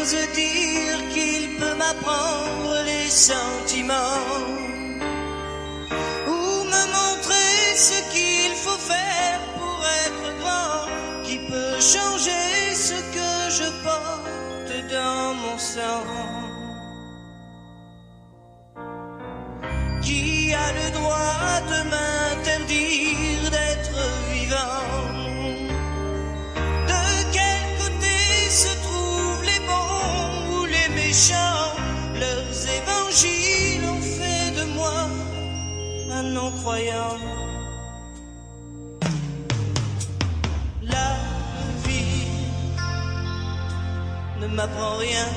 ose dire qu'il peut m'apprendre les sentiments, ou me montrer ce qu'il faut faire pour être grand, qui peut changer ce que je porte dans mon sang. Qui a le droit de m'interdire d'être vivant? De quel côté se trouvent les bons ou les méchants? Leurs évangiles ont fait de moi un non-croyant. La vie ne m'apprend rien.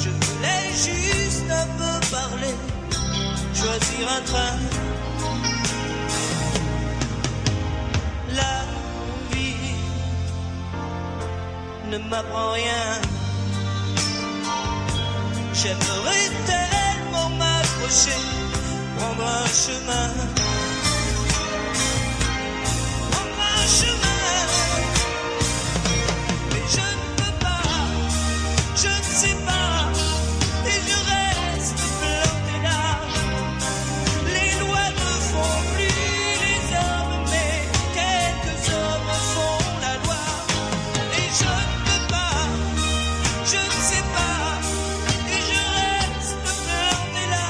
Je voulais juste un peu parler, choisir un train. La vie ne m'apprend rien. J'aimerais tellement m'approcher, prendre un chemin. Prendre un chemin. Mais je ne peux pas, je ne sais pas. Et je reste planté là. Les lois ne font plus les hommes, mais quelques hommes font la loi. Et je ne peux pas, je ne sais pas. Et je reste planté là.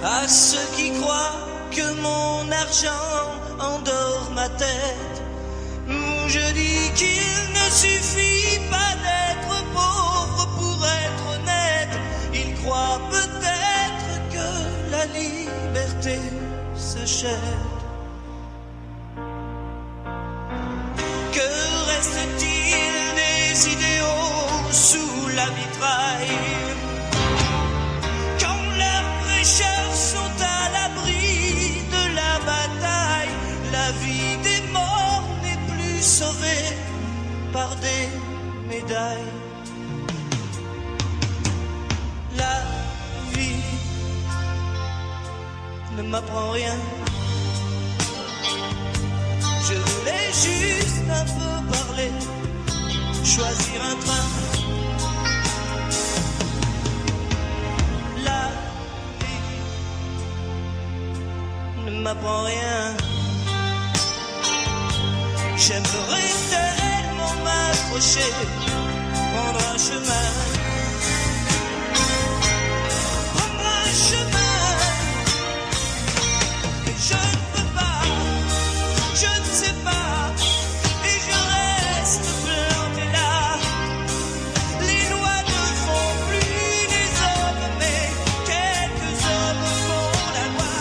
À ceux qui croient que mon argent endort ma tête, je dis qu'il ne suffit pas d'être pauvre pour être honnête. Ils croient peut-être que la liberté s'achète. Que reste-t-il des idéaux sous la mitraille? Prêcheurs sont à l'abri de la bataille. La vie des morts n'est plus sauvée par des médailles. La vie ne m'apprend rien. Je voulais juste un peu parler, choisir un train. Ne m'apprend rien. J'aimerais tellement m'approcher, prendre un chemin. Prendre un chemin. Mais je ne peux pas, je ne sais pas. Et je reste planté là. Les lois ne font plus les hommes, mais quelques hommes font la loi.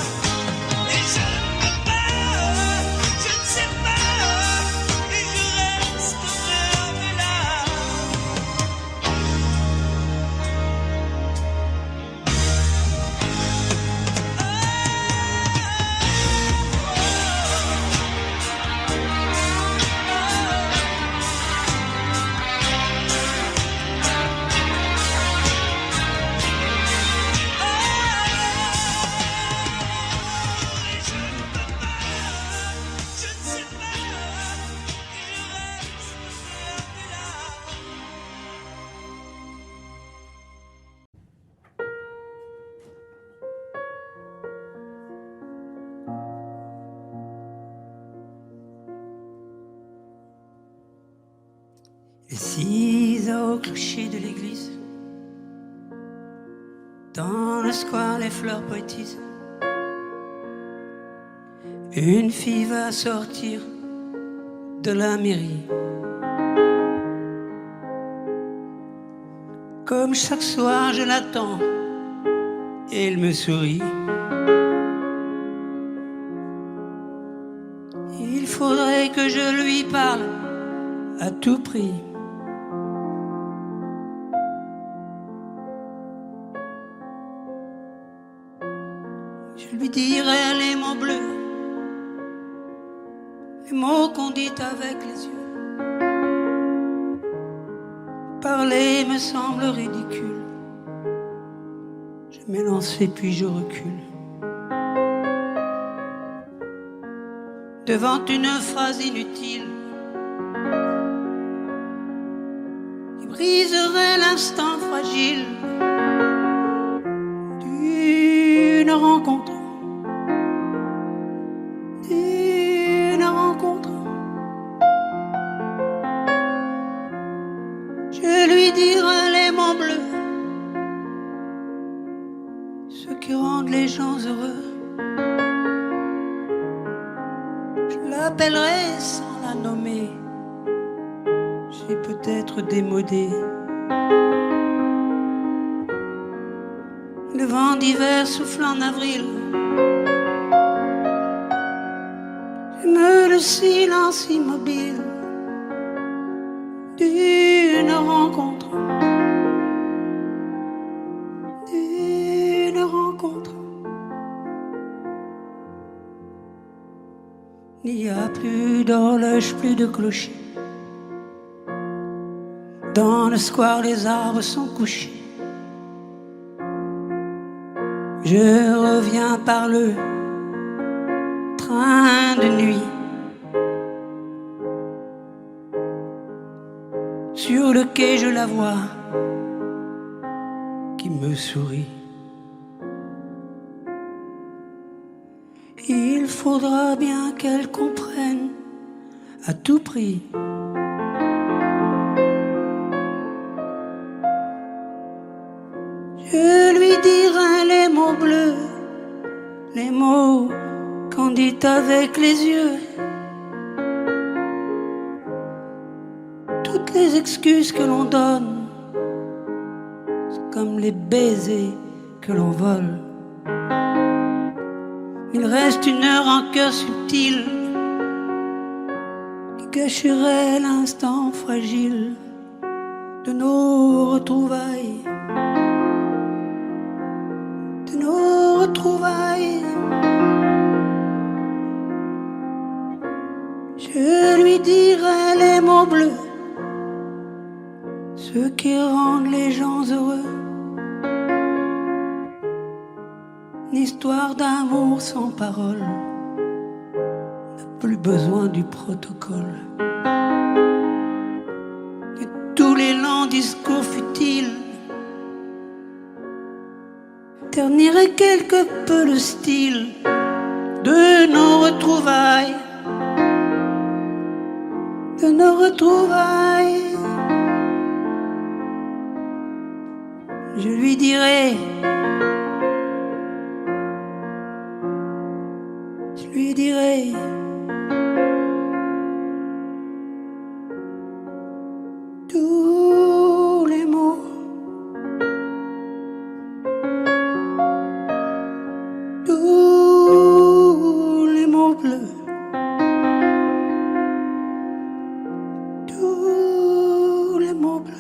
Les 6 heures au clocher de l'église, dans le square les fleurs poétisent. Une fille va sortir de la mairie. Comme chaque soir je l'attends et elle me sourit. Il faudrait que je lui parle à tout prix. Je lui dirai les mots bleus, les mots qu'on dit avec les yeux. Parler me semble ridicule. Je m'élance et puis je recule. Devant une phrase inutile qui briserait l'instant fragile d'une rencontre. D'une rencontre. Je lui dirai les mots bleus, ceux qui rendent les gens heureux. Je l'appellerai sans la nommer. J'ai peut-être démodé. Le vent d'hiver souffle en avril. J'aime le silence immobile d'une rencontre. D'une rencontre. Il n'y a plus d'horloge, plus de clocher. Dans le square, les arbres sont couchés. Je reviens par le train de nuit. Sur le quai, je la vois qui me sourit. Il faudra bien qu'elle comprenne à tout prix je lui dirai les mots bleus, les mots qu'on dit avec les yeux. Toutes les excuses que l'on donne, c'est comme les baisers que l'on vole. Il reste une heure en cœur subtil qui gâcherait l'instant fragile de nos retrouvailles. De nos retrouvailles. Je lui dirai les mots bleus, ceux qui rendent les gens heureux. Une histoire d'amour sans parole n'a plus besoin du protocole. Et tous les lents discours futiles terniraient quelque peu le style de nos retrouvailles. De nos retrouvailles. Je lui dirai, je lui dirai tous les mots. Tous les mots bleus. Tous les mots bleus.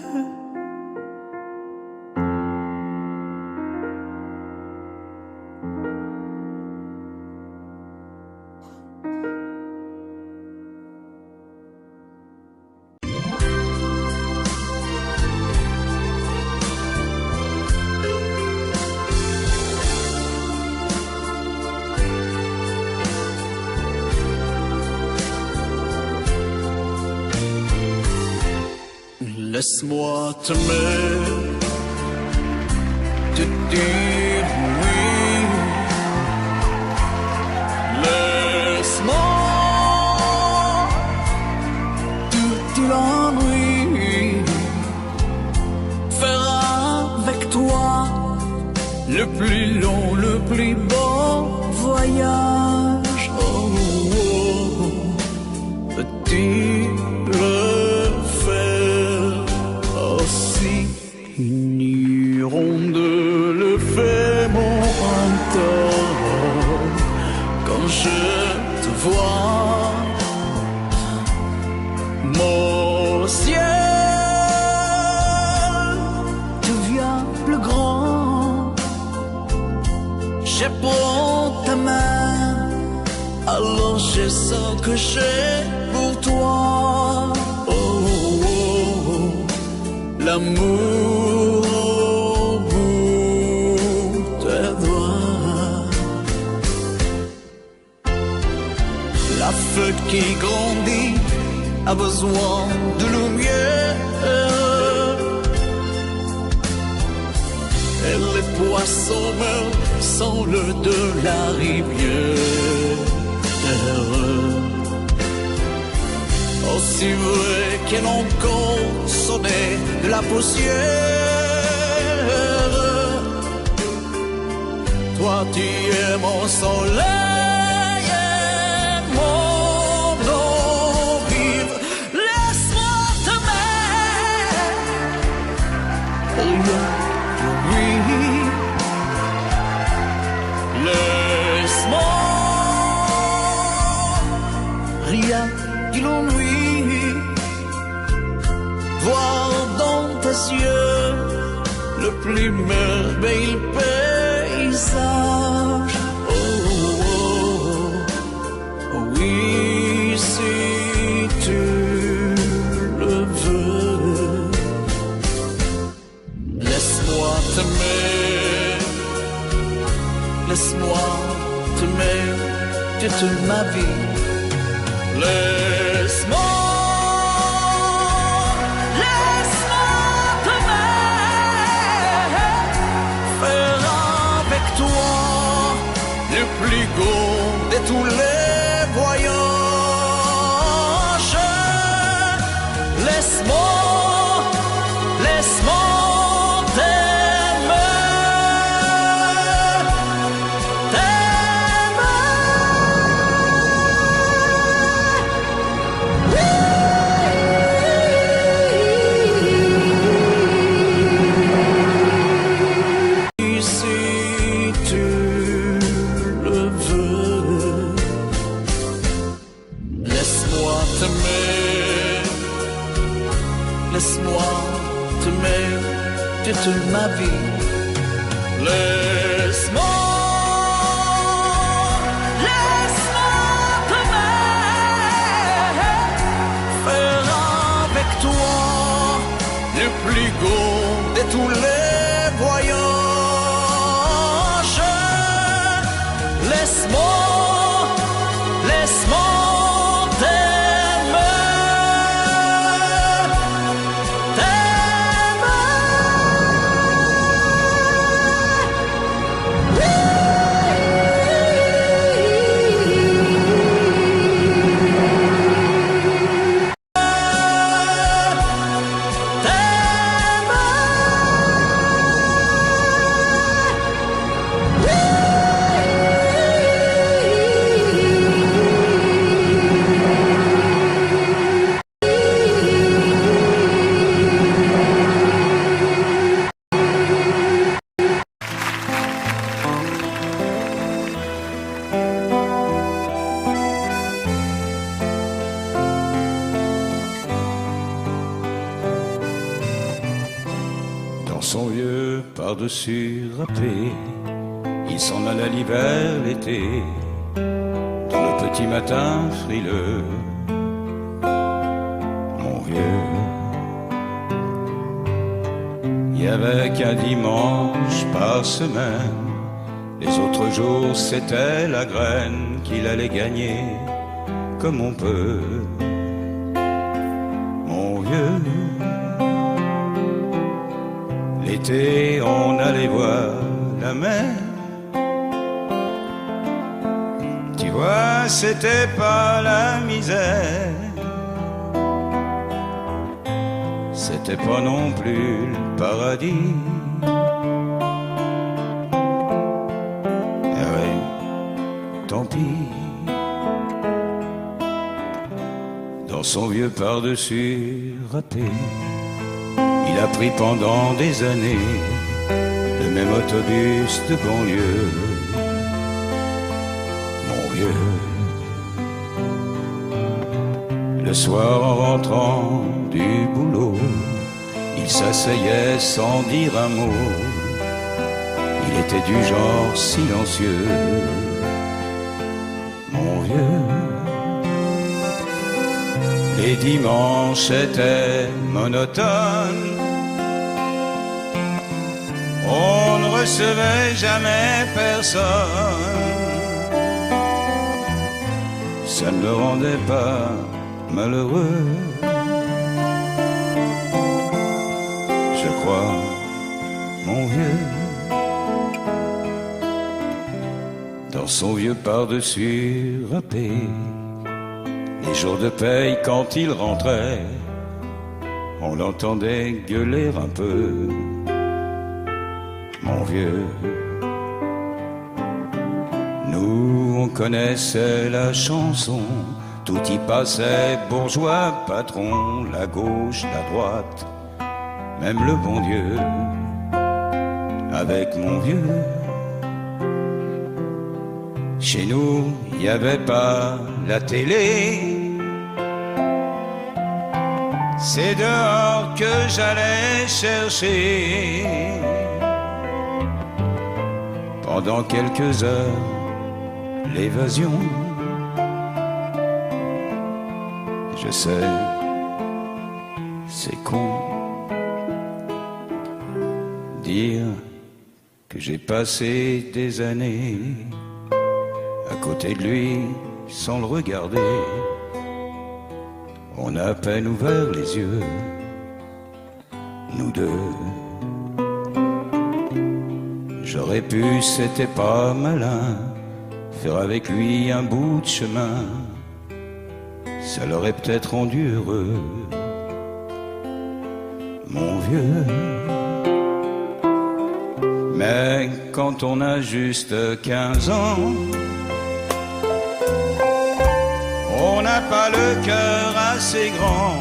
Laisse-moi t'aimer, te dire oui. Laisse-moi tout l'ennui, faire avec toi le plus long, le plus beau voyage. Oh, oh, petit une hirondelle fait mon printemps quand je te vois. Mon ciel devient plus grand. J'ai pour ta reconnaissant que j'ai pour toi. Oh, oh, oh, l'amour au bout des doigts. La feuille qui grandit a besoin de lumière. Et les poissons meurent sans l'eau de la rivière. Aussi vrai qu'elle encore sonnait de la poussière. Toi tu es mon soleil et mon eau vive. Laisse-moi t'aimer. Laisse-moi, rien que l'ennui, voir dans tes yeux le plus merveilleux paysage. Oh, oh, oh, oui, si tu le veux, laisse-moi t'aimer. Laisse-moi t'aimer toute ma vie. Laisse-moi t'aimer. Faire avec toi le plus beau de tous les voyages. Laisse-moi toute ma vie. Laisse-moi t'aimer. Faire avec toi le plus beau de tous les voyages. Laisse-moi son vieux par-dessus râpé, il s'en alla l'hiver, l'été, dans le petit matin frileux. Mon vieux, il y avait qu'un dimanche par semaine, les autres jours c'était la graine qu'il allait gagner comme on peut. Mon vieux, l'été, on allait voir la mer. Tu vois, c'était pas la misère. C'était pas non plus le paradis. Eh ouais, tant pis. Dans son vieux par-dessus râpé, il a pris pendant des années le même autobus de banlieue. Mon vieux, le soir en rentrant du boulot, il s'asseyait sans dire un mot. Il était du genre silencieux. Mon vieux, Les dimanches étaient monotones. On ne recevait jamais personne. Ça ne me rendait pas malheureux. Je crois, mon vieux, dans son vieux par-dessus râpé, les jours de paye quand il rentrait, on l'entendait gueuler un peu. Mon vieux, nous on connaissait la chanson, tout y passait, bourgeois, patron, la gauche, la droite, même le bon Dieu, avec mon vieux. Chez nous, il n'y avait pas la télé, c'est dehors que j'allais chercher. Pendant quelques heures, l'évasion. Je sais, c'est con, dire que j'ai passé des années à côté de lui sans le regarder. On a à peine ouvert les yeux, nous deux. J'aurais pu, c'était pas malin, faire avec lui un bout de chemin. Ça l'aurait peut-être rendu heureux, mon vieux. Mais quand on a juste 15 ans, on n'a pas le cœur assez grand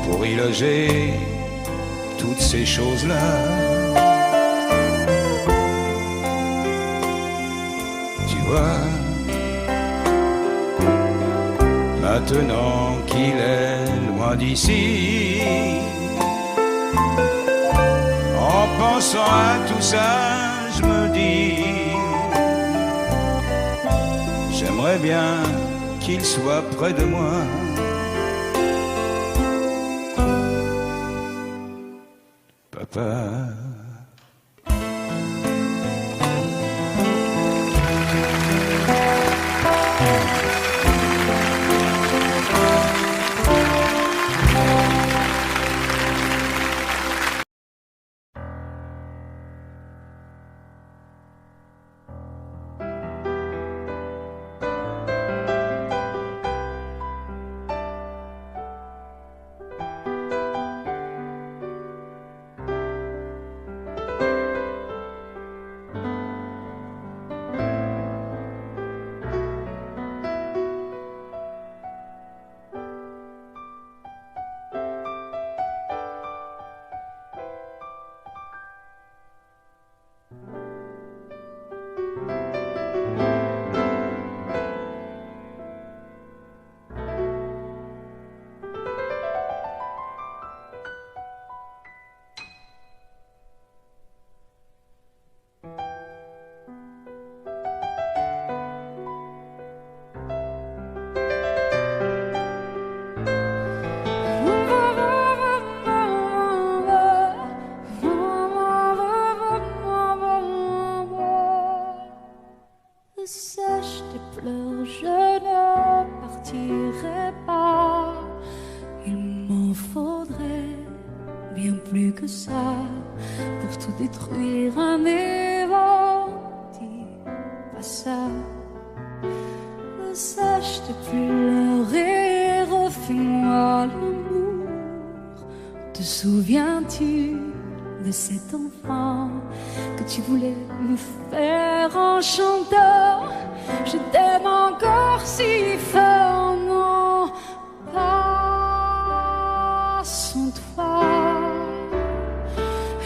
pour y loger toutes ces choses-là. Tu vois, maintenant qu'il est loin d'ici, en pensant à tout ça, je me dis, j'aimerais bien qu'il soit près de moi. Papa. Sèche tes pleurs, je ne partirai pas. Il m'en faudrait bien plus que ça pour tout détruire, un éventail, pas ça. Sèche tes pleurs et refais-moi l'amour. Te souviens-tu de cet enfant que tu voulais me faire en chantant? Je t'aime encore si fort, non, pas sans toi.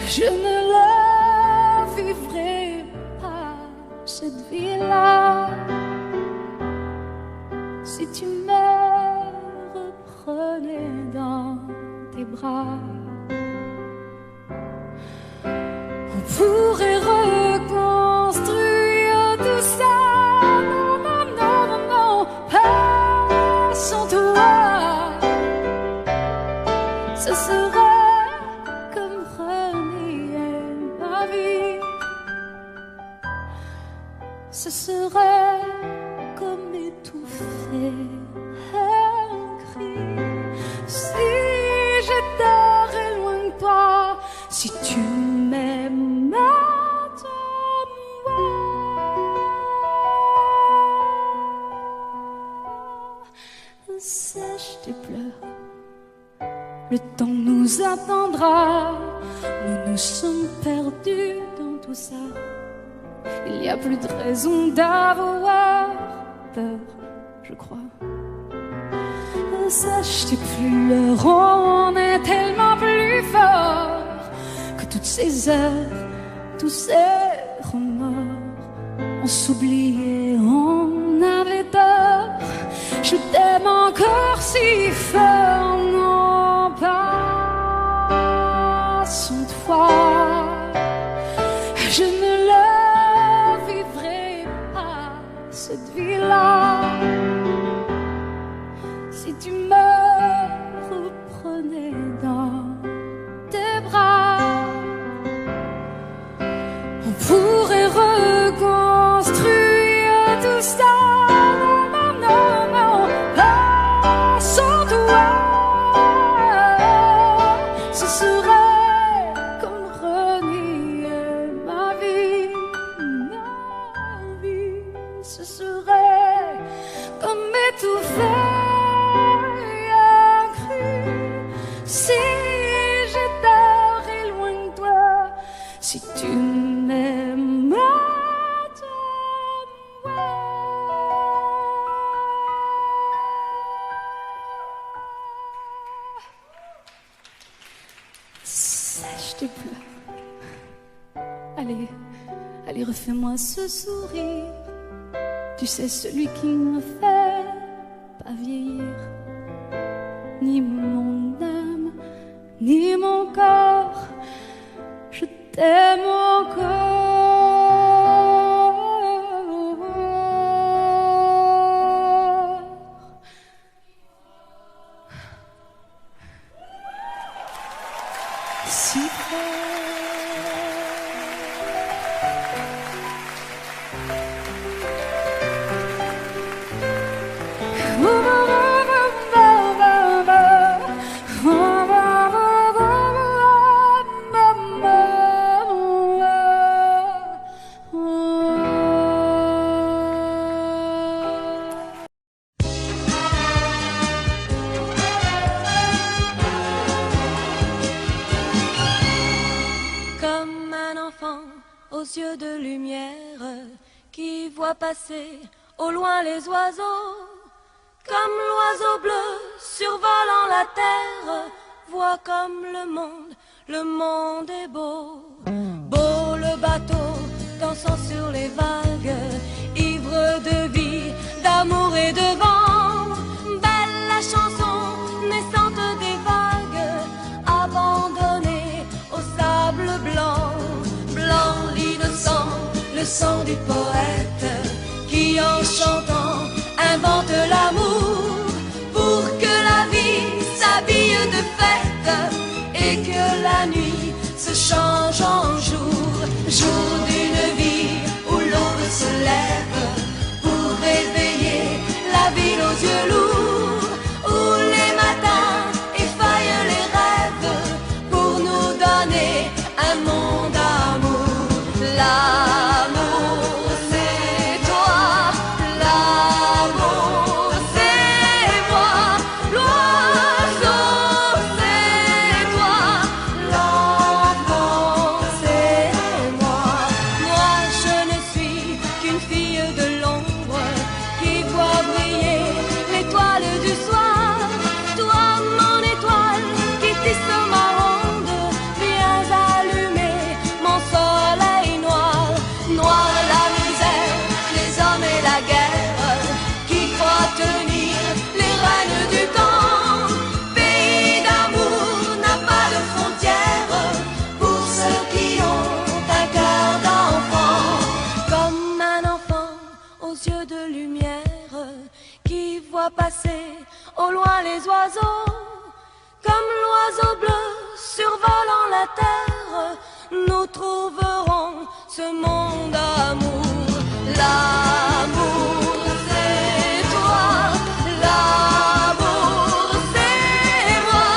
Je ne la vivrai pas, cette vie-là, si tu me reprenais dans tes bras. On pourrait reconstruire tout ça. Non, non, non, non, non, pas ce serait comme renier ma vie. Ce serait comme étouffer un cri. Si j'étais loin de toi, si tu m'aimes, sèche tes pleurs, le temps nous attendra. Nous nous sommes perdus dans tout ça. Il n'y a plus de raison d'avoir peur, je crois. Sèche tes pleurs, on est tellement plus fort que toutes ces heures, tous ces remords. On s'oubliait, on avait tort. Je t'aime encore si fort, non pas sans toi. Je ne la vivrai pas, cette vie-là. Si tu me reprenais dans tes bras, on pourrait reconstruire tout ça. Si tu m'aimes, sèche tes pleurs. Allez, allez, refais-moi ce sourire. Tu sais, celui qui me fait pas vieillir. Ni mon âme, ni mon corps. Je t'aime encore. Si près. Aux yeux de lumière qui voit passer au loin les oiseaux, comme l'oiseau bleu survolant la terre, voit comme le monde est beau. Beau le bateau dansant sur les vagues, ivre de vie, d'amour et de vent. Belle la chanson naissante des vagues, abandonnée au sable blanc. Blanc l'innocent, le sang du poète, qui en chantant invente l'amour, pour que la vie s'habille de fête et que la nuit se change en jour. Jour d'une vie où l'aube se lève pour réveiller la ville aux yeux lourds, où les matins effeuillent les rêves pour nous donner un monde d'amour. L'amour c'est toi, l'amour c'est moi, l'oiseau c'est toi, l'enfant c'est moi. Moi je ne suis qu'une fille de l'ombre qui voit briller l'étoile du soir. Toi mon étoile qui tisse ma ronde, viens allumer mon soleil. Noir la misère, les hommes et la guerre, qui croient tenir les rênes du temps. Pays d'amour n'a pas de frontières pour ceux qui ont un cœur d'enfant. Comme un enfant aux yeux de lumière, qui voit passer au loin les oiseaux, comme l'oiseau survolant la terre, nous trouverons ce monde d'amour. L'amour, c'est toi, l'amour, c'est moi,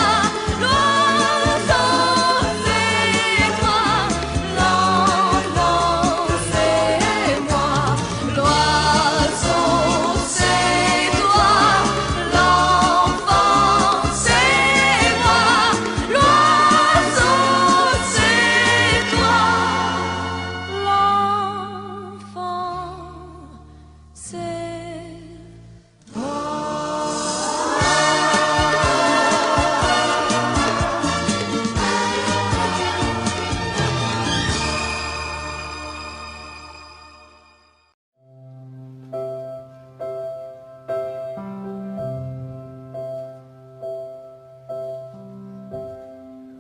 l'oiseau, c'est toi, l'enfant, c'est moi, l'oiseau, c'est toi, l'enfant, c'est moi, l'oiseau, c'est toi, l'enfant, c'est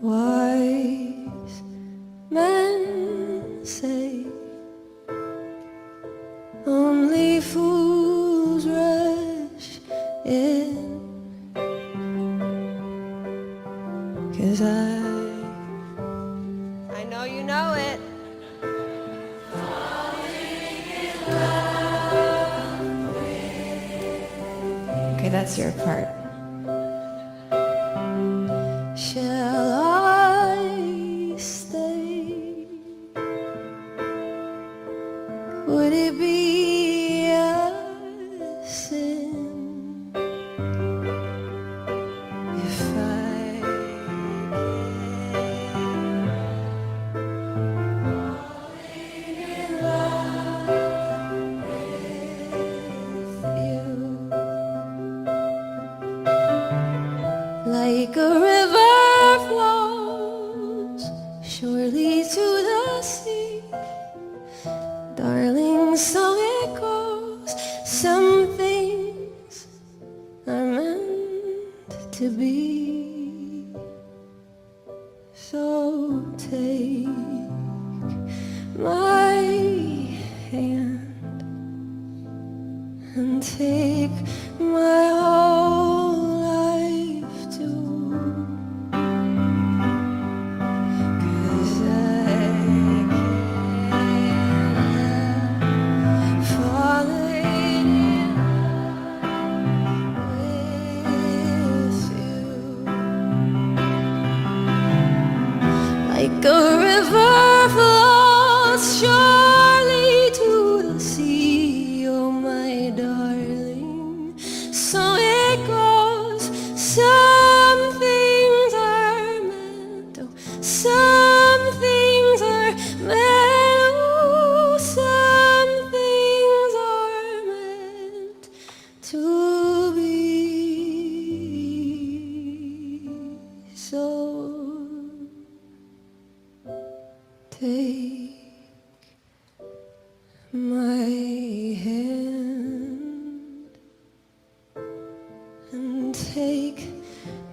Wise men say only fools rush in, 'cause I know you know it. Okay, that's your part. Shall I stay? Would it be a sin if I falling in love with you? Like a river flows surely to the sea, darling, so it goes. Some things are meant to be. So take my hand and take my whole life too, 'cause I can't help falling in love with you. Like a river flows surely to the sea, oh my darling, so it goes. Some things are meant, oh, some things are meant, oh, some things are meant to be. So take my hand and take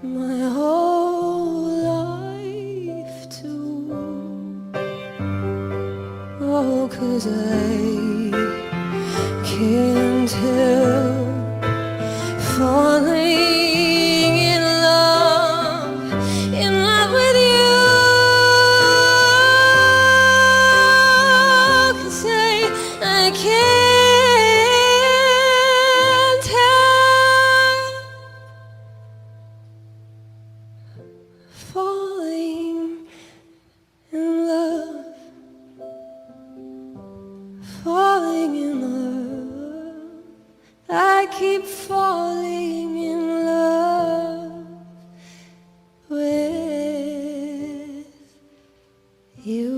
my whole life too. Oh, 'cause I can't help falling in love with you. 'Cause I can't help falling in love, falling in love. I keep falling in love with you.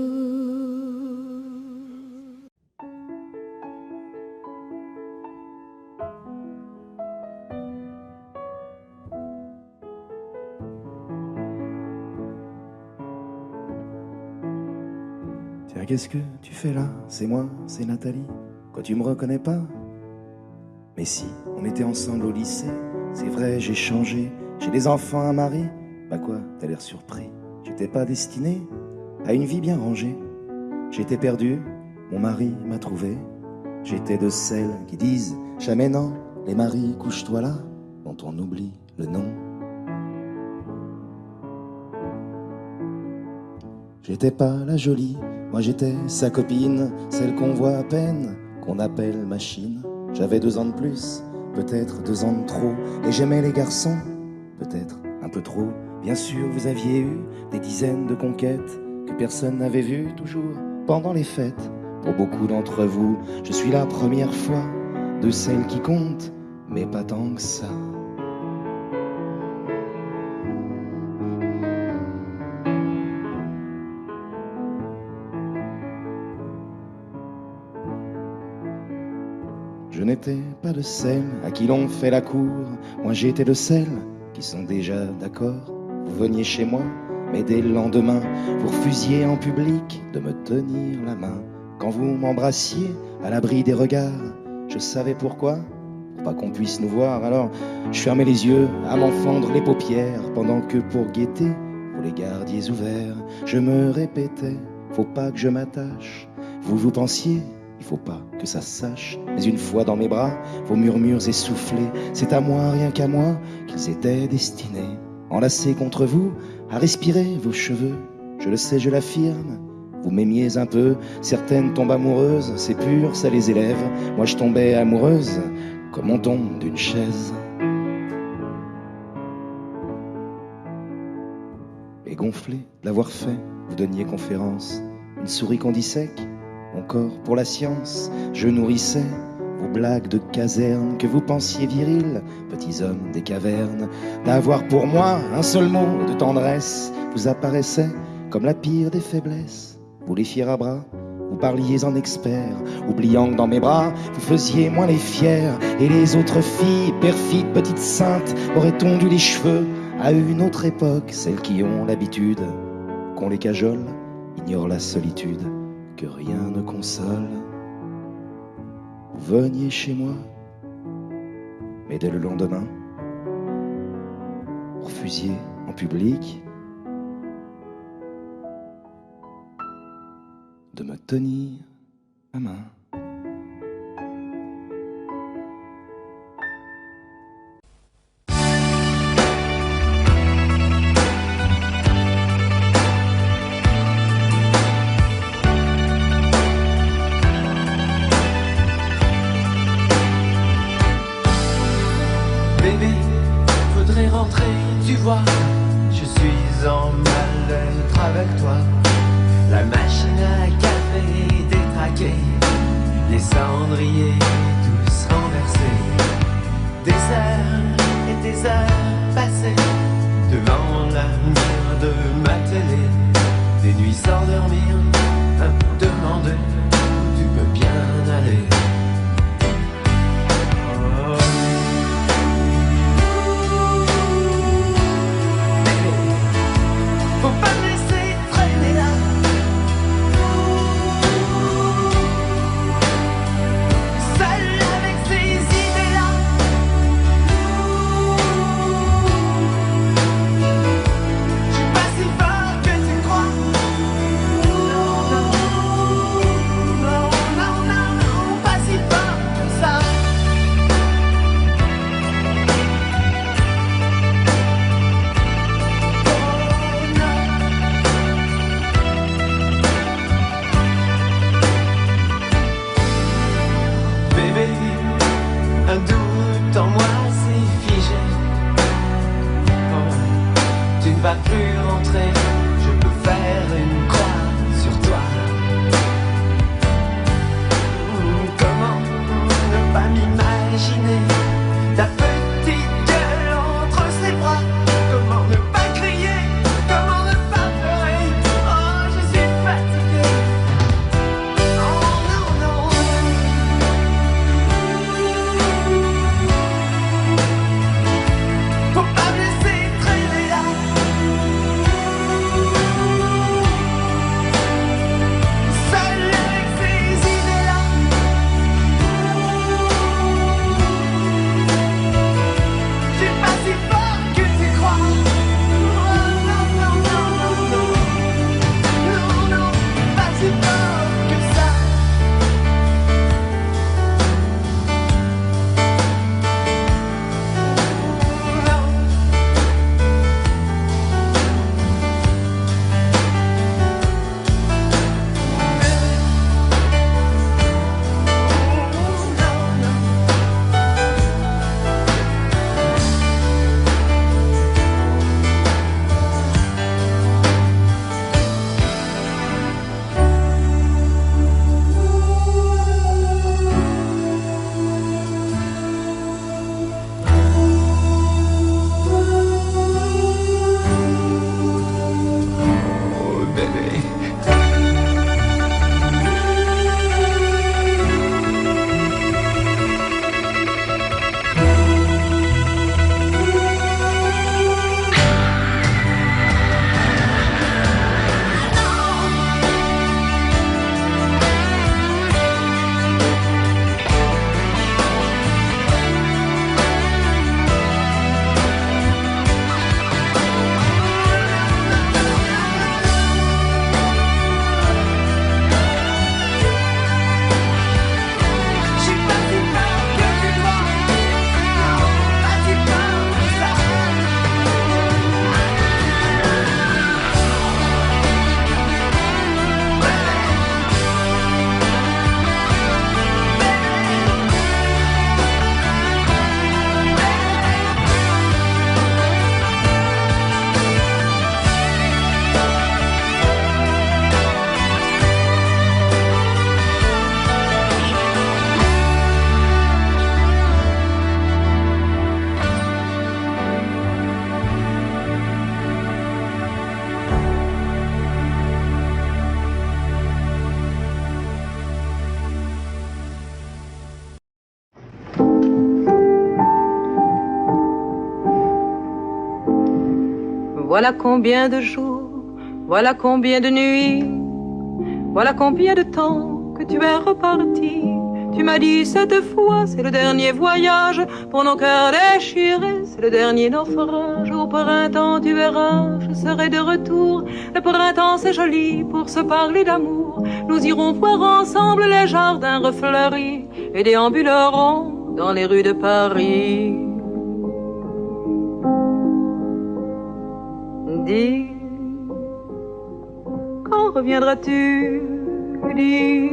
Tiens, qu'est-ce que tu fais là? C'est moi, c'est Nathalie. Quoi, tu me reconnais pas? Mais si, on était ensemble au lycée. C'est vrai, j'ai changé. J'ai des enfants, un mari. Bah quoi, t'as l'air surpris. Tu t'es pas destiné à une vie bien rangée. J'étais perdu, mon mari m'a trouvé. J'étais de celles qui disent jamais non. Les maris, couche-toi là, dont on oublie le nom. J'étais pas la jolie, moi j'étais sa copine, celle qu'on voit à peine, qu'on appelle machine. J'avais 2 ans de plus, peut-être 2 ans de trop, et j'aimais les garçons, peut-être un peu trop. Bien sûr, vous aviez eu des dizaines de conquêtes que personne n'avait vues toujours pendant les fêtes. Pour beaucoup d'entre vous, je suis la première fois de celles qui comptent, mais pas tant que ça. Je n'étais pas de celles à qui l'on fait la cour, moi j'étais de celles qui sont déjà d'accord. Vous veniez chez moi, mais dès le lendemain, vous refusiez en public de me tenir la main. Quand vous m'embrassiez à l'abri des regards, je savais pourquoi, pour pas qu'on puisse nous voir. Alors je fermais les yeux à m'enfendre les paupières, pendant que pour guetter, vous les gardiez ouverts. Je me répétais, faut pas que je m'attache. Vous pensiez, il faut pas que ça se sache. Mais une fois dans mes bras, vos murmures essoufflés, c'est à moi, rien qu'à moi, qu'ils étaient destinés. Enlacés contre vous, à respirer vos cheveux. Je le sais, je l'affirme, vous m'aimiez un peu. Certaines tombent amoureuses, c'est pur, ça les élève. Moi je tombais amoureuse, comme on tombe d'une chaise. Et gonflé de l'avoir fait, vous donniez conférence. Une souris qu'on dissèque, mon corps pour la science. Je nourrissais vos blagues de caserne que vous pensiez virils, petits hommes des cavernes. D'avoir pour moi un seul mot de tendresse vous apparaissait comme la pire des faiblesses. Vous les fiers à bras, vous parliez en expert, oubliant que dans mes bras vous faisiez moins les fiers. Et les autres filles, perfides petites saintes, auraient tondu les cheveux à une autre époque. Celles qui ont l'habitude qu'on les cajole ignorent la solitude que rien ne console. Vous veniez chez moi, mais dès le lendemain, vous refusiez en public de me tenir la main. Faudrait rentrer, tu vois. Je suis en mal-être avec toi. La machine à café détraquée, les cendriers tous renversés. Des heures et des heures passées devant la lumière de ma télé. Des nuits sans dormir, à me demander où tu peux bien aller. Faut pas me laisser traîner là. Seul avec ces idées-là. Je suis pas si fort que tu crois. Non, non, non, non, non, non, pas si fort que ça. Un doute en moi s'est figé. Oh, tu ne vas plus rentrer, je peux faire une croix sur toi. Comment ne pas m'imaginer ta petite gueule entre ses bras? Comment ne pas crier? Comment ne pas pleurer? Oh, je suis fatiguée. Oh non, non. Faut pas me laisser traîner là. Voilà combien de jours, voilà combien de nuits, voilà combien de temps que tu es reparti. Tu m'as dit cette fois, c'est le dernier voyage pour nos cœurs déchirés, c'est le dernier naufrage. Au printemps, tu verras, je serai de retour. Le printemps, c'est joli pour se parler d'amour. Nous irons voir ensemble les jardins refleuris et déambulerons dans les rues de Paris. Dis, quand reviendras-tu? Dis,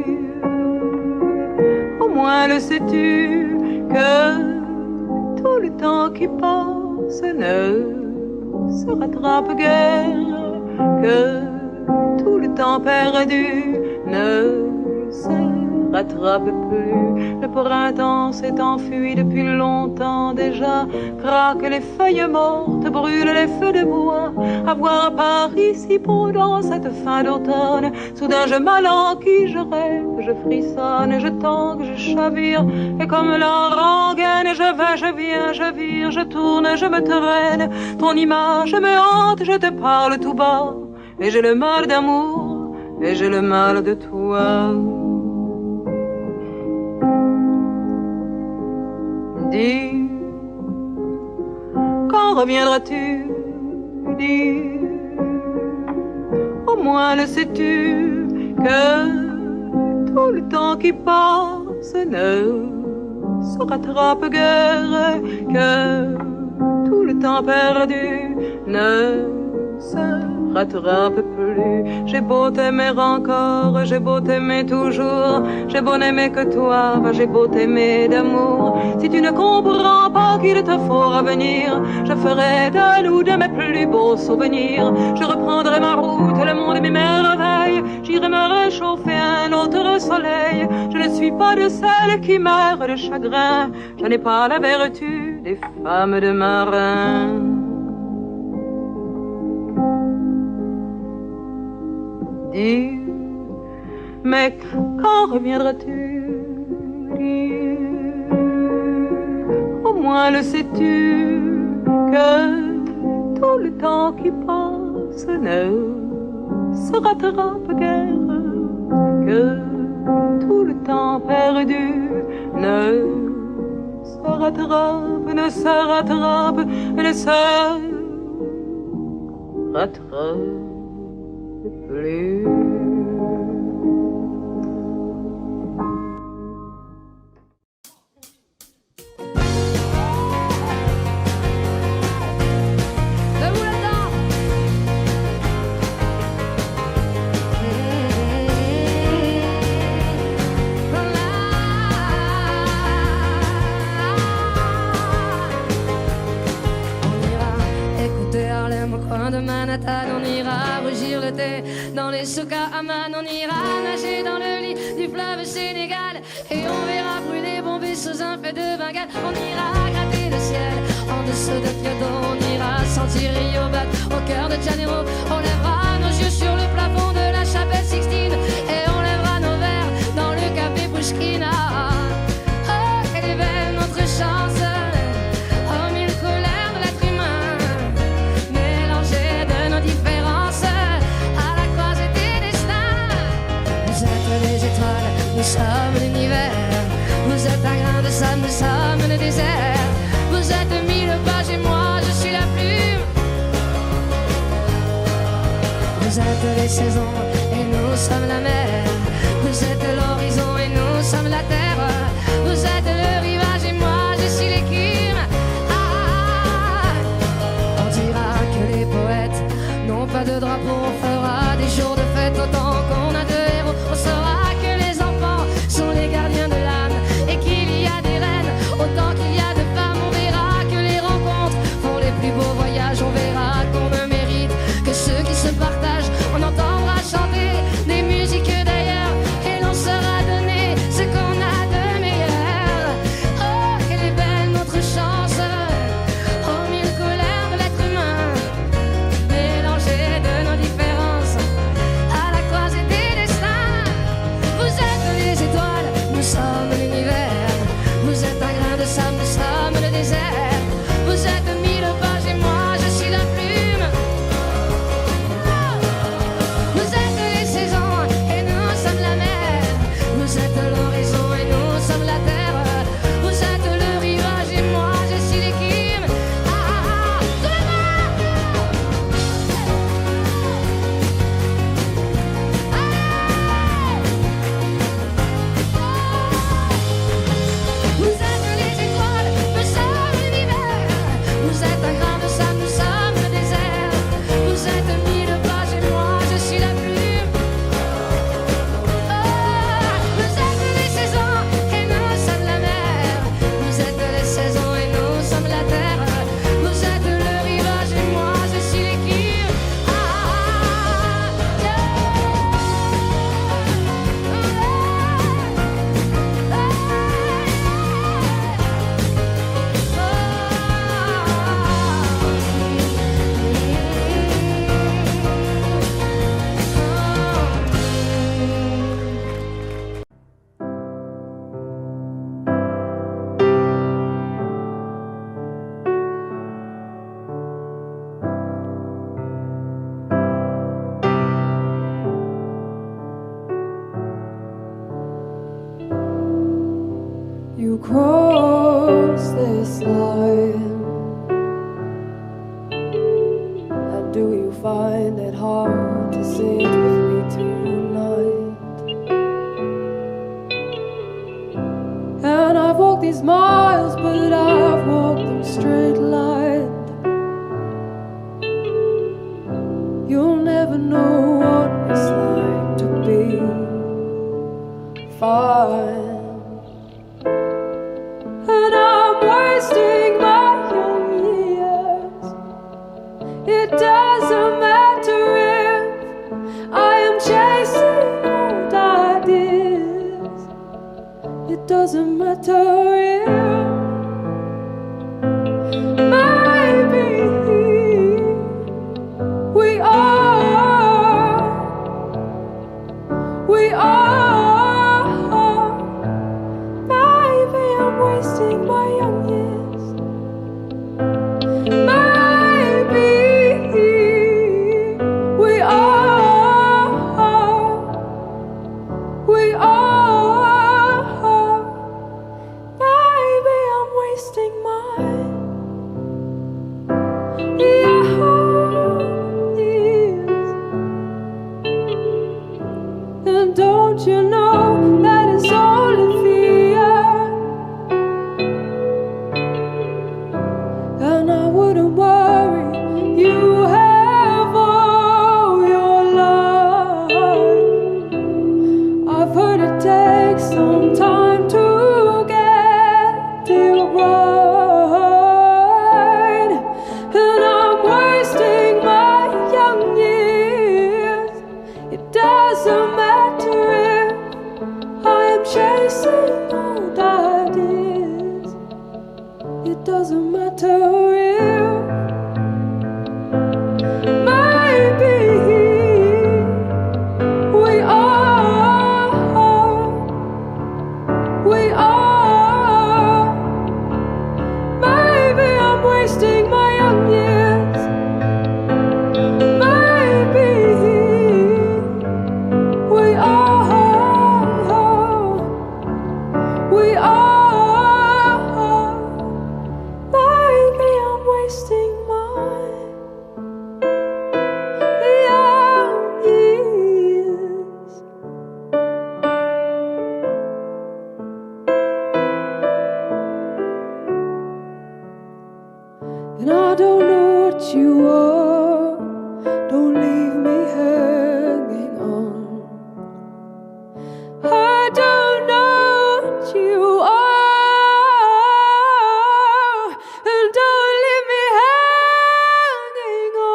au moins le sais-tu que tout le temps qui passe ne se rattrape guère, que tout le temps perdu ne se rattrape plus. Le printemps s'est enfui depuis longtemps déjà, craquent les feuilles mortes, brûlent les feux de bois. À voir Paris si beau dans cette fin d'automne, soudain je m'alanquille, je rêve, je frissonne, je tangue, je chavire, et comme la rengaine, je vais, je viens, je vire, je tourne, je me traîne. Ton image me hante, je te parle tout bas, et j'ai le mal d'amour, et j'ai le mal de toi. Dis, quand reviendras-tu? Dis, au moins le sais-tu que tout le temps qui passe ne se rattrape guère, que tout le temps perdu ne se rattrape plus. J'ai beau t'aimer encore, j'ai beau t'aimer toujours, j'ai beau n'aimer que toi, j'ai beau t'aimer d'amour. Si tu ne comprends pas qu'il te faut revenir, je ferai de nous de mes plus beaux souvenirs. Je reprendrai ma route, le monde et mes merveilles, j'irai me réchauffer un autre soleil. Je ne suis pas de celles qui meurent de chagrin, je n'ai pas la vertu des femmes de marin. Dis, mais quand reviendras-tu? Dis, au moins le sais-tu que tout le temps qui passe ne se rattrape guère, que tout le temps perdu ne se rattrape, ne se rattrape, ne se rattrape plus. De Manhattan, on ira rougir le thé dans les souks à Amman, on ira nager dans le lit du fleuve Sénégal et on verra brûler bombés sous un feu de Bengale. On ira gratter le ciel en dessous de Kyoto, on ira sentir Rio Bat au cœur de Janeiro. On lèvera nos yeux sur le plafond de la chapelle Sixtine et on lèvera nos verres dans le café Pushkin. Oh, quelle est belle notre chance. Nous sommes l'univers, vous êtes un grain de sable, nous sommes le désert. Vous êtes 1000 pages et moi je suis la plume. Vous êtes les saisons et nous sommes la mer. Vous êtes l'horizon et nous sommes la terre. Vous êtes le rivage et moi je suis l'écume. On dira que les poètes n'ont pas de drapeau. On fera des jours de fête autant qu'on a de héros. On saura sont les gardiens de l'âme et qu'il y a des reines autant qu'il y a de femmes. On verra que les rencontres font les plus beaux voyages. On verra qu'on ne mérite que ceux qui se partagent. On entendra chanter des musiques d'ailleurs et l'on saura donner ce qu'on a de meilleur. Oh, quelle est belle notre chance, aux 1000 colères de l'être humain, mélangées de nos différences à la croisée des this line? And do you find it hard to sit with me tonight? And I've walked these miles, but I've walked them straight lined. You'll never know what it's like to be fine. And I'm wasting my young years. It doesn't matter if I am chasing old ideas. It doesn't matter if maybe we are maybe I'm wasting my young years. Maybe we are maybe I'm wasting my young years. And don't you know that it's only fear? And I wouldn't worry, you have all your life. I've heard it takes some time to get it right. And I'm wasting my young years. It doesn't matter if I am chasing old ideas. It doesn't matter if maybe we are maybe I'm wasting my young years. Maybe we are maybe I'm wasting my young years. And I don't know what you are. Don't leave me hanging on. I don't know what you are. And don't leave me hanging on.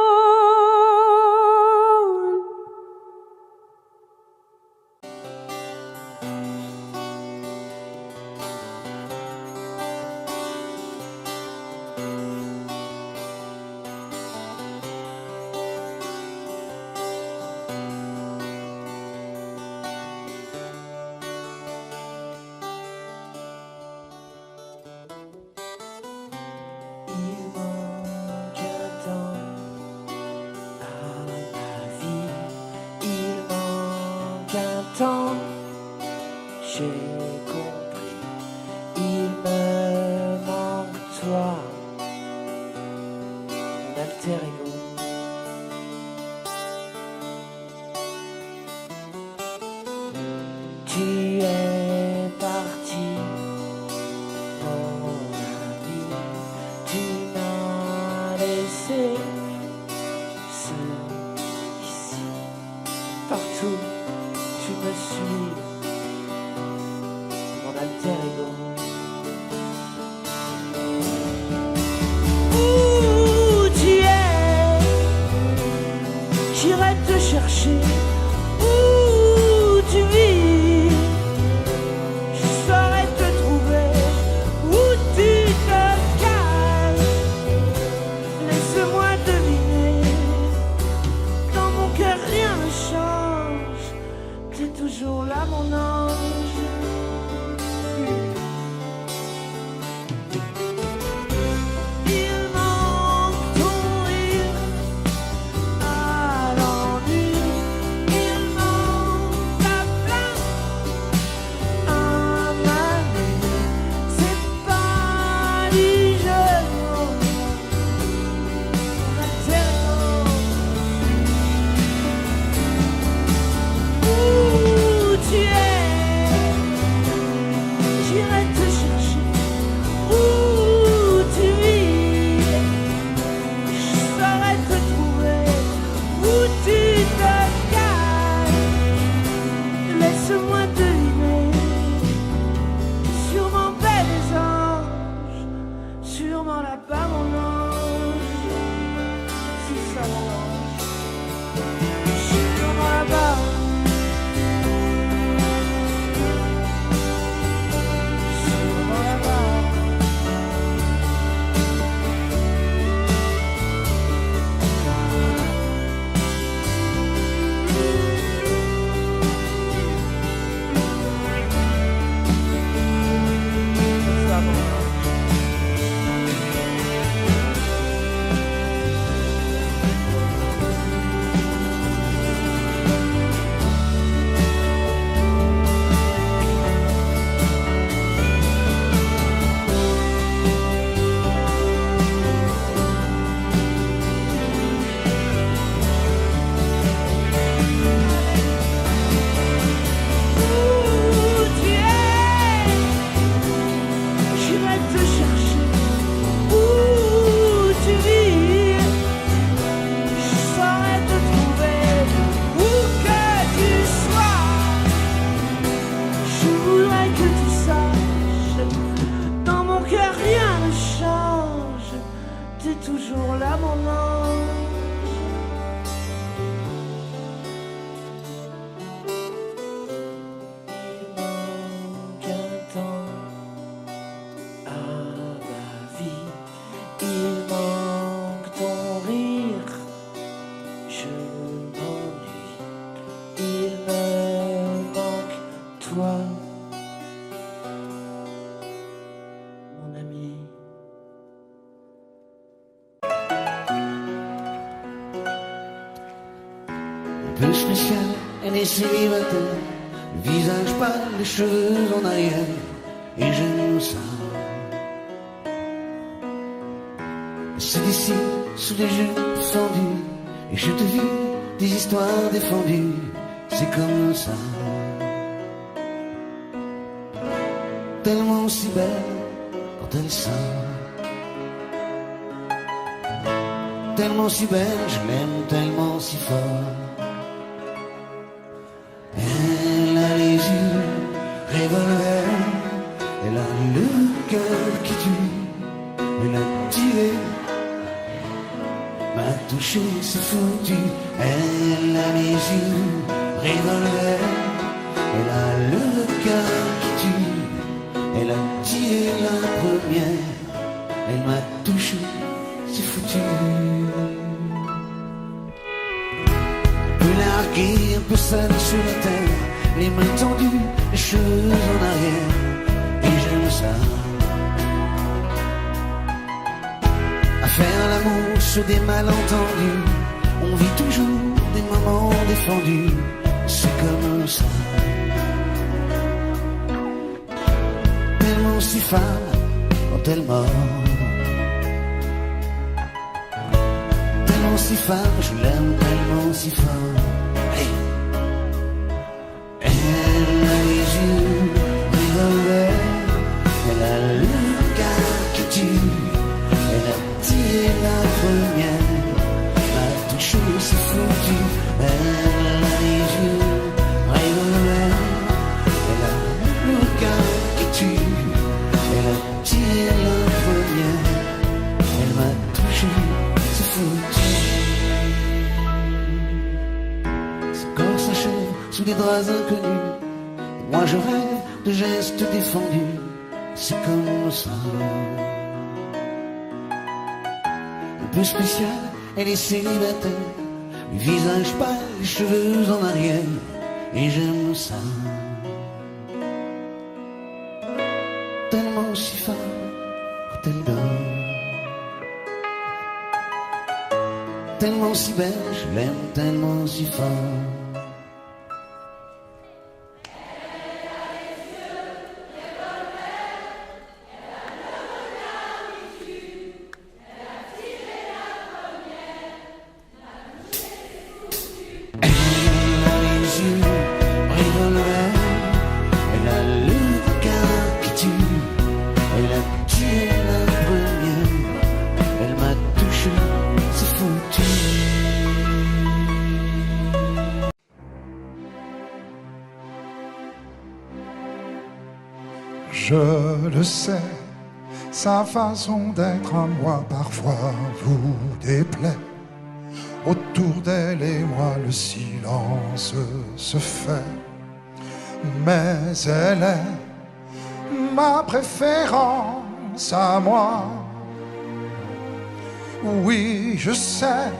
Il manque un temps à ma vie. Il manque un temps, j'ai compris. Il me manque toi, mon alter ego. Tu es parti, mon ami. Tu m'as laissé seul ici. Partout, tu me suis, mon alter ego. Où tu es, j'irai te chercher. Où tu vis, je saurai te trouver. Où tu te caches, laisse-moi deviner. Dans mon cœur rien ne change, t'es toujours là mon ange. Il manque ton rire à l'ennui. sur la barre. Toujours là, mon ange. Il manque un temps à ma vie. Il manque ton rire. Je m'ennuie. Il me manque toi, mon ami. Un peu spécial, elle est célibataire, le visage pâle, les cheveux en arrière, et j'aime ça. C'est d'ici, sous les jupes fendues, et je te vis des histoires défendues, c'est comme ça. Tellement si belle quand elle sort, tellement si belle, je l'aime tellement si fort. Elle a les yeux revolver, elle a le cœur qui tue, elle a tiré, m'a touché, c'est foutu. Elle a les yeux revolver, elle a le cœur qui tue, elle a tiré la première, elle m'a touché, c'est foutu. Larguée, un peu seule sur la terre, les mains tendues, les cheveux en arrière, et j'aime ça. À faire l'amour sur des malentendus, on vit toujours des moments défendus, c'est comme ça. Tellement si femme quand elle mord, tellement si femme, je l'aime tellement si fort. Elle a le cœur qui tue, elle a tiré la première, m'a touché, c'est foutu. Elle a les yeux revolver, elle a le cœur qui tue, elle a tiré la première, elle m'a touché, c'est foutu. Ce corps s'achève sous des draps inconnus, et moi je rêve de gestes défendus, c'est comme ça. Un peu spécial, elle est célibataire, le visage pâle, les cheveux en arrière, et j'aime ça. Tellement si femme quand elle dort, tellement si belle, je l'aime tellement si fort. Je le sais, sa façon d'être à moi parfois vous déplaît. Autour d'elle et moi le silence se fait. Mais elle est ma préférence à moi. Oui, je sais,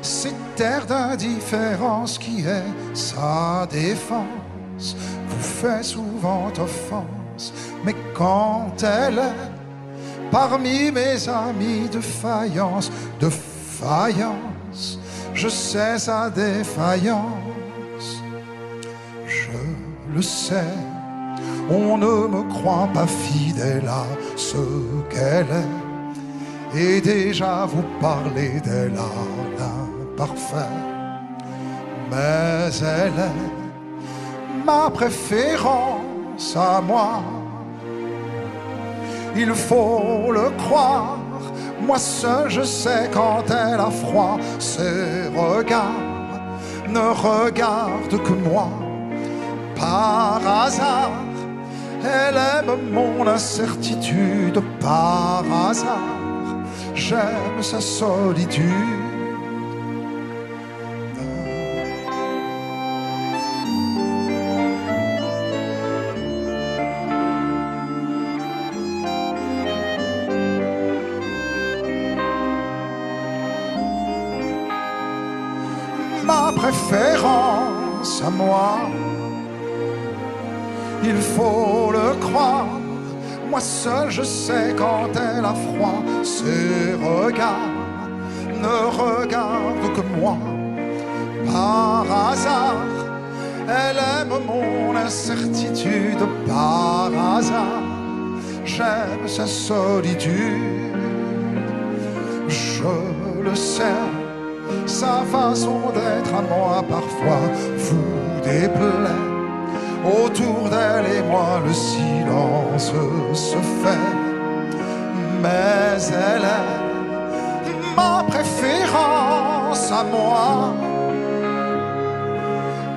cette terre d'indifférence qui est sa défense vous fait souvent offense. Mais quand elle est parmi mes amis de faïence, je sais sa défaillance. Je le sais, on ne me croit pas fidèle à ce qu'elle est, et déjà vous parlez d'elle à l'imparfait. Mais elle est ma préférence à moi. Il faut le croire, moi seul je sais quand elle a froid. Ses regards ne regardent que moi. Par hasard, elle aime mon incertitude. Par hasard, j'aime sa solitude. Ma préférence à moi, il faut le croire, moi seul je sais quand elle a froid. Ses regards ne regardent que moi. Par hasard, elle aime mon incertitude. Par hasard, j'aime sa solitude. Je le sais, sa façon d'être à moi parfois vous déplaît. Autour d'elle et moi le silence se fait. Mais elle est ma préférence à moi.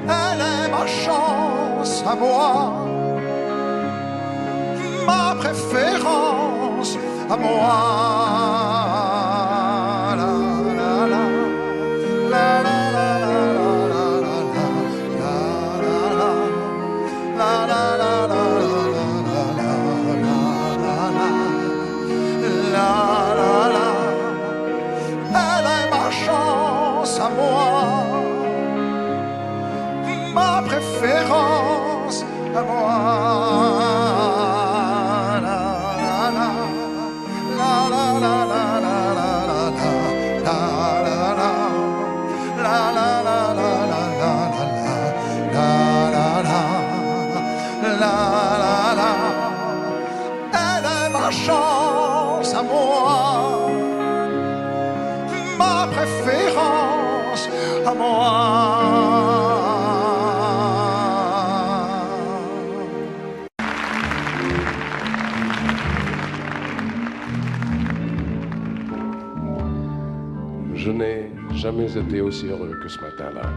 Elle est ma chance à moi. Ma préférence à moi. Ma préférence à moi. Elle est ma chance à moi. Ma préférence à moi. Je n'ai jamais été aussi heureux que ce matin-là.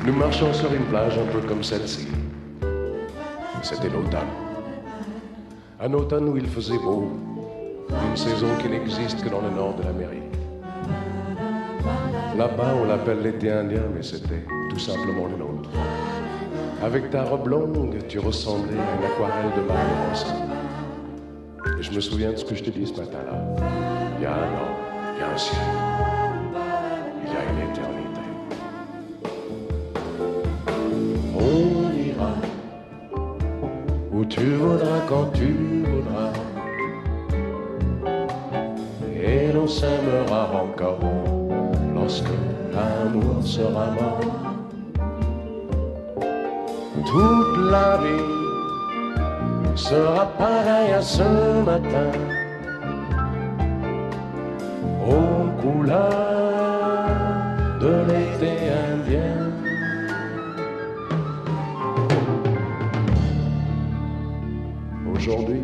Nous marchions sur une plage un peu comme celle-ci. C'était l'automne. Un automne où il faisait beau, une saison qui n'existe que dans le nord de l'Amérique. Là-bas, on l'appelle l'été indien, mais c'était tout simplement le nôtre. Avec ta robe longue, tu ressemblais à une aquarelle de Marie-Rose. Et je me souviens de ce que je te dis ce matin-là. Il y a un an, il y a un ciel, il y a une éternité. On ira où tu voudras, quand tu voudras, et l'on s'aimera encore lorsque l'amour sera mort. Toute la vie sera pareille à ce matin, aux couleurs de l'été indien. Aujourd'hui,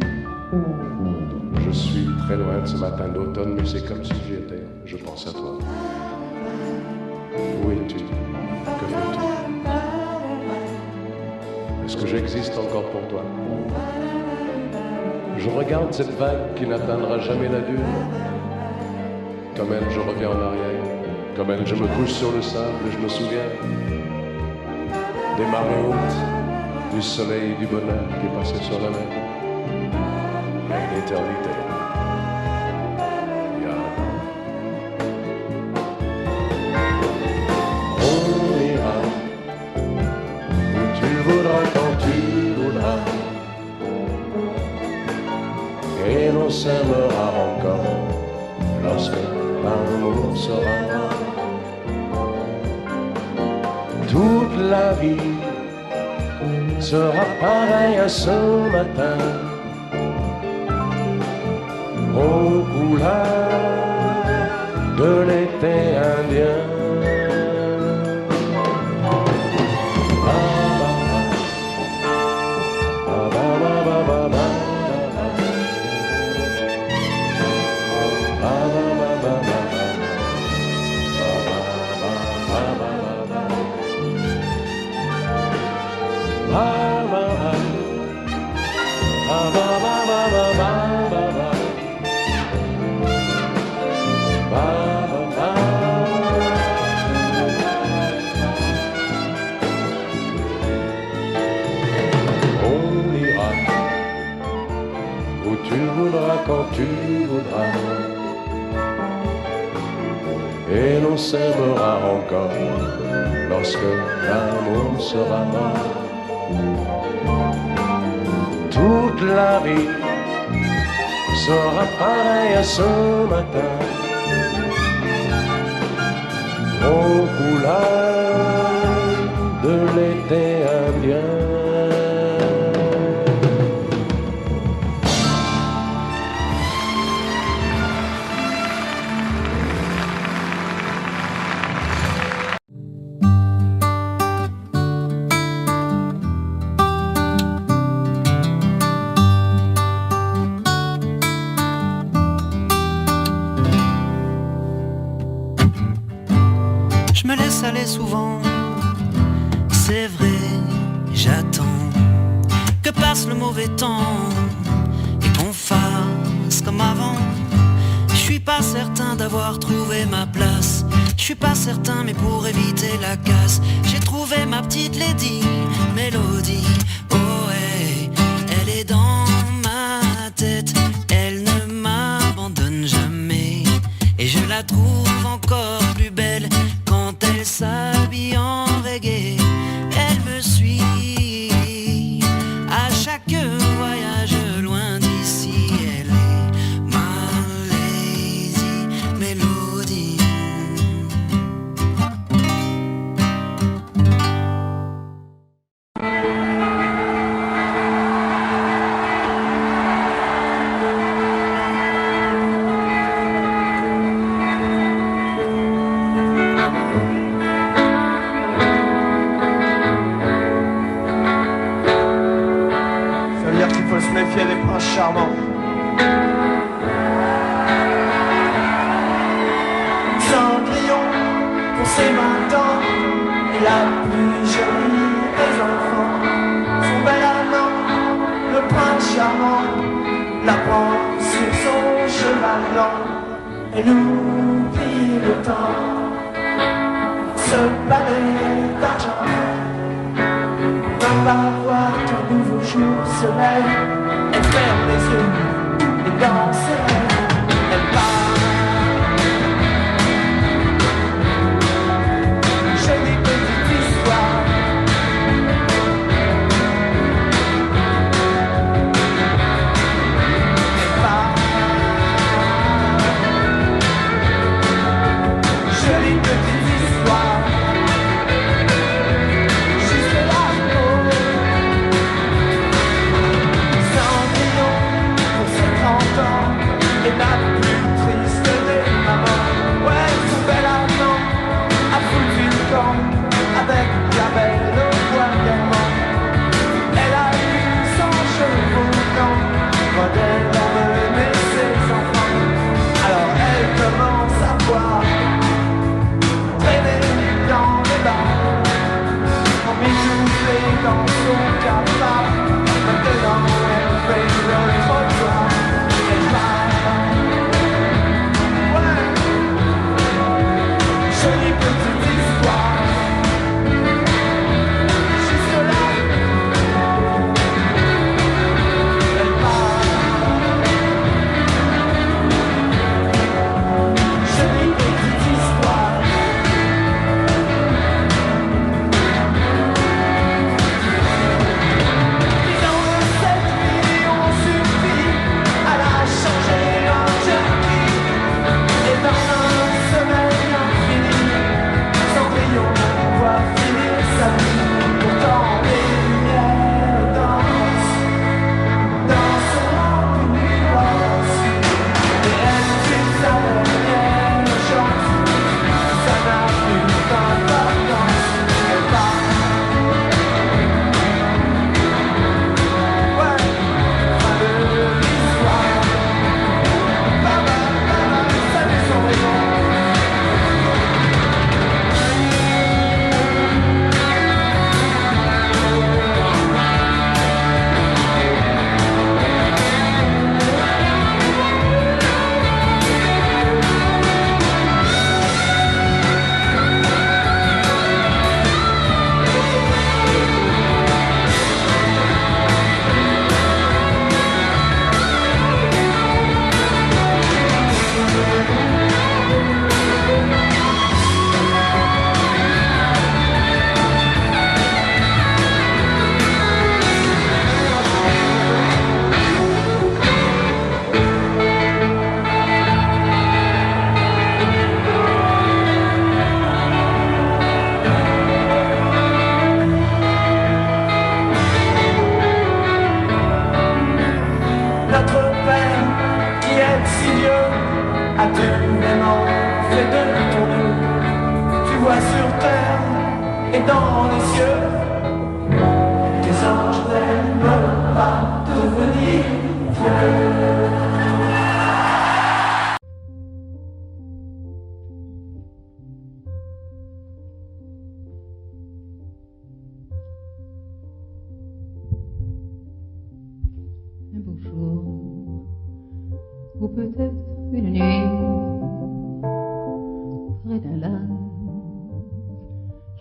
je suis très loin de ce matin d'automne, mais c'est comme si j'y étais. Je pense à toi. Où es-tu? Que fais-tu? Est-ce que j'existe encore pour toi? Je regarde cette vague qui n'atteindra jamais la dune. Comme elle, je reviens en arrière. Comme elle, je me couche sur le sable et je me souviens des marées hautes, du soleil et du bonheur qui est passé sur la mer. Il y a une éternité. On ira où tu voudras, quand tu voudras, et l'on s'aimera encore lorsque l'amour sera mort. Toute la vie sera pareille à ce matin, aux couleurs de l'été indien. Quand tu voudras, et l'on s'aimera encore lorsque l'amour sera mort. Toute la vie sera pareille à ce matin, aux couleurs de l'été indien. Souvent, c'est vrai, j'attends que passe le mauvais temps et qu'on fasse comme avant. Je suis pas certain d'avoir trouvé ma place, je suis pas certain, mais pour éviter la casse, j'ai trouvé ma petite lady Mélodie. Oh hey, elle est dans ma tête, elle ne m'abandonne jamais, et je la trouve encore plus belle quand elle s'habille en reggae. Elle me suit à chaque voyage loin d'ici. Elle est ma lazy mélodie. Faut se méfier des princes charmants. Cendrillon pour ses 20 ans est la plus jolie des enfants. Son bel amant, le prince charmant, la prend sur son cheval blanc. Et n'oublie le temps, ce balai d'argent. On va voir ton nouveau jour se lève. Elle ferme les yeux et dans ses rêves elle part. Jolie petite histoire. Elle part. Jolie petite histoire. et dans les cieux, les anges n'aiment pas devenir vieux. Un beau jour, ou peut-être une nuit, près d'un lac,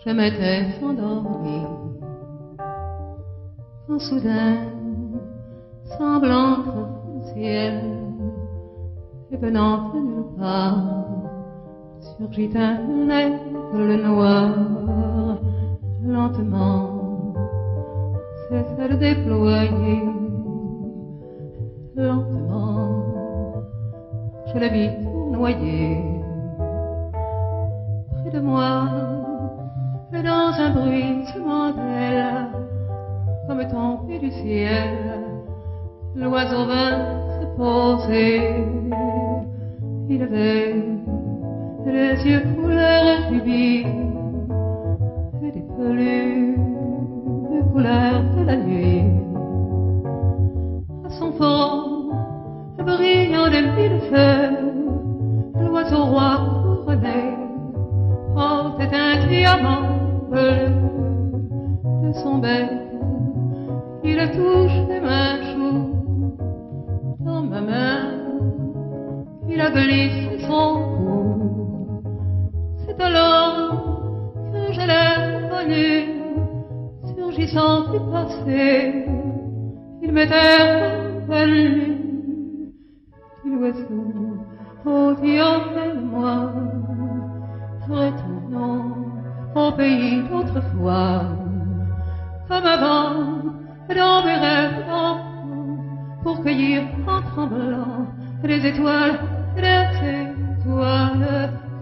je m'étais endormi, quand soudain, semblant entre le ciel, et venant de nulle part, surgit un aigle noir, lentement, cessa de déployer. Lentement, je le vis noyer près de moi, et dans un bruissement d'ailes, comme tombé du ciel, l'oiseau vint se poser. Il avait les yeux couleur rubis et des peluches de couleur de la nuit. À son fond, brillant de mille feux, l'oiseau roi couronné portait un diamant bleu de son bec. Il touche les mains chaudes dans ma main, il a glissé son cou. C'est alors que je l'ai connu, surgissant du passé. Il m'était revenu. L'oiseau rôtit auprès de moi, retournons au pays d'autrefois, comme avant, dans mes rêves d'enfant, pour cueillir en tremblant les étoiles,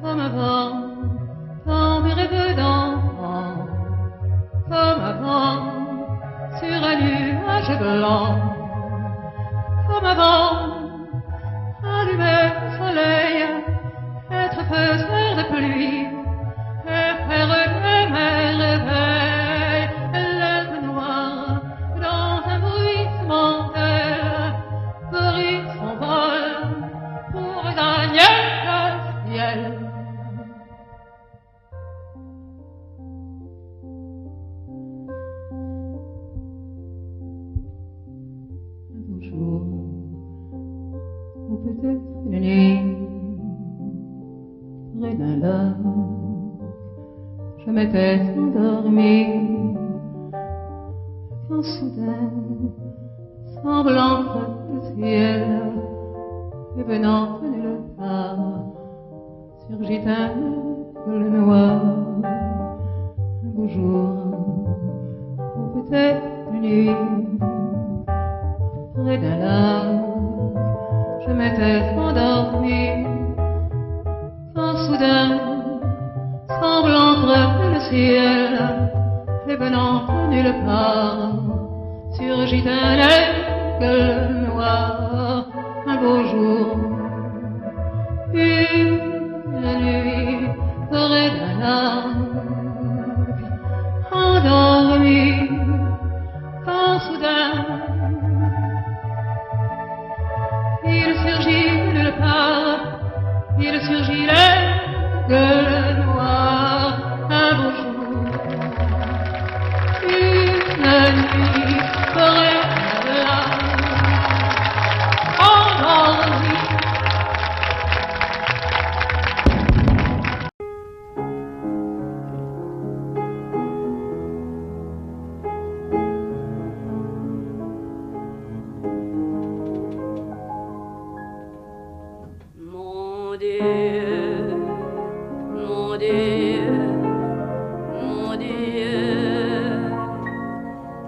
comme avant, dans mes rêves d'enfant, comme avant, sur un nuage blanc, comme avant. Allumer le soleil, être faiseur de pluie, et faire que mes réveils, l'aigle noire, dans un bruissement d'aile, brise son vol pour gagner le ciel. Un beau jour, ou peut-être une nuit, près d'un lac, je m'étais endormi, quand soudain, semblant entre le ciel, et venant de nulle part, surgit un aigle noir. Un beau jour, ou peut-être une nuit, près d'un lac, je m'étais endormi, quand soudain, semblant entre le ciel, et venant de nulle part, surgit un aigle noir. Un beau jour, une nuit, près d'un lac, endormi, quand soudain, il surgit de nulle part, il surgit l'aigle noir. Un beau jour, une nuit, près d'un lac, endormi.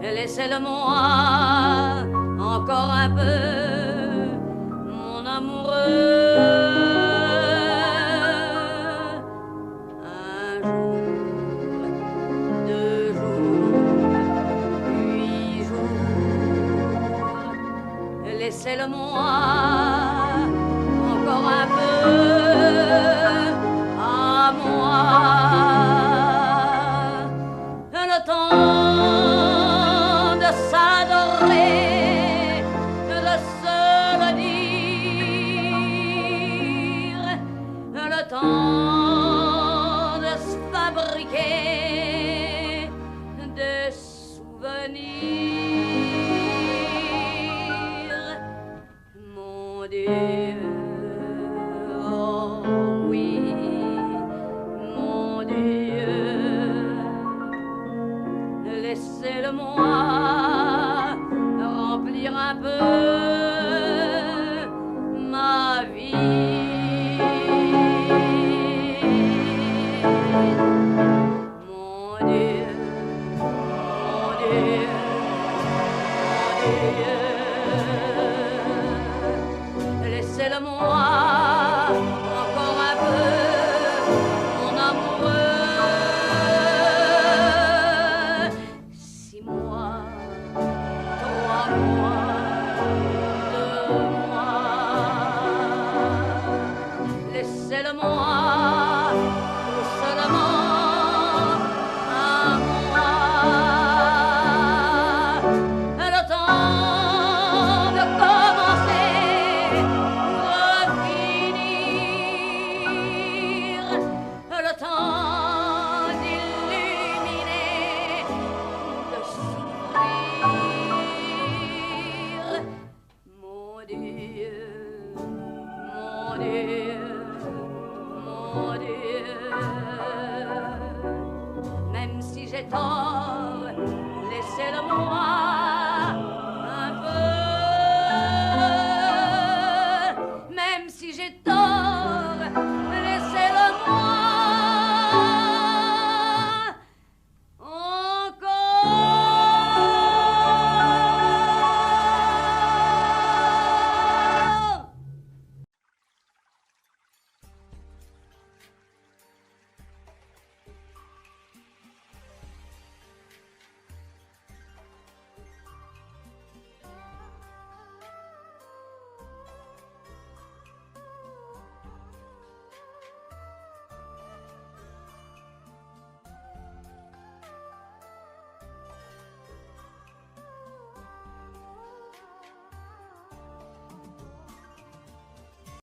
Laissez-le-moi encore un peu, mon amoureux. Un jour, 2 jours, 8 jours. Laissez-le-moi encore un peu à moi. mon